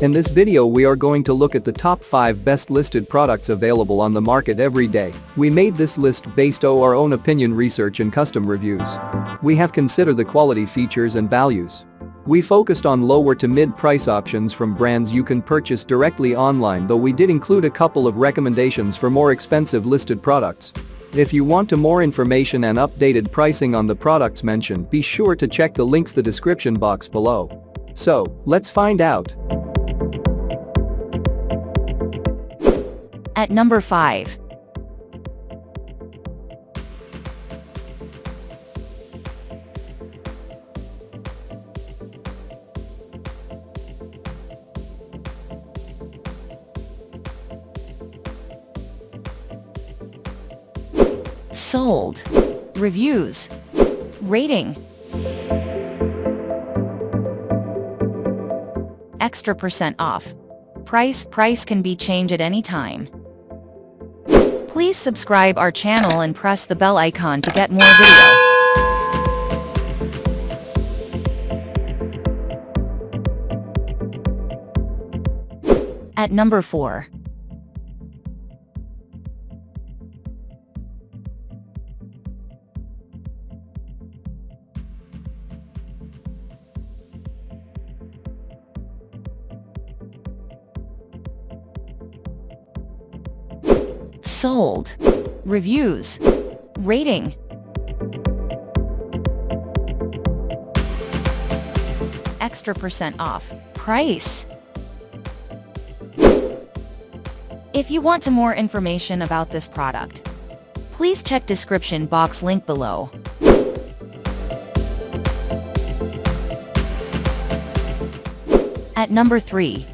In this video we are going to look at the top 5 best listed products available on the market every day. We made this list based on our own opinion research and custom reviews. We have considered the quality, features and values. We focused on lower to mid price options from brands you can purchase directly online, though we did include a couple of recommendations for more expensive listed products. If you want more information and updated pricing on the products mentioned, be sure to check the links in the description box below. So, let's find out. At number 5. Sold. Reviews. Rating. Extra % off. Price can be changed at any time. Please subscribe our channel and press the bell icon to get more video. At number 4. Sold. Reviews. Rating. Extra % off. Price. If you want more information about this product, please check description box link below. At number 3.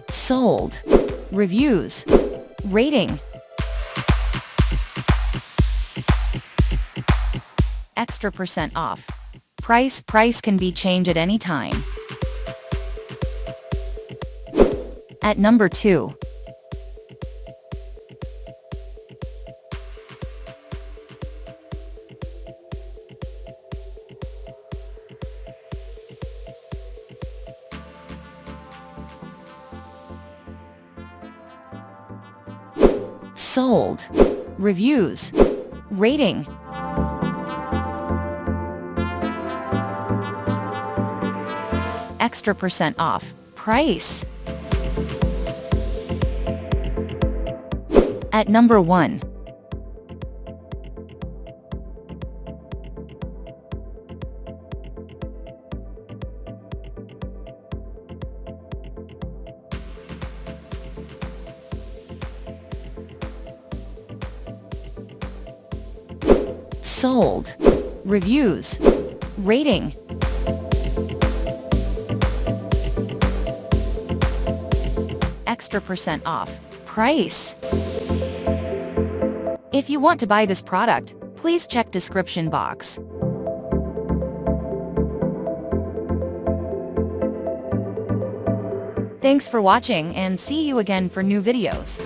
Sold. Reviews. Rating. Extra % off. Price can be changed at any time. At number 2. Sold. Reviews. Rating. Extra % off. Price. At number 1. Sold. Reviews. Rating. Extra % off. Price. If you want to buy this product, please check description box. Thanks for watching and see you again for new videos.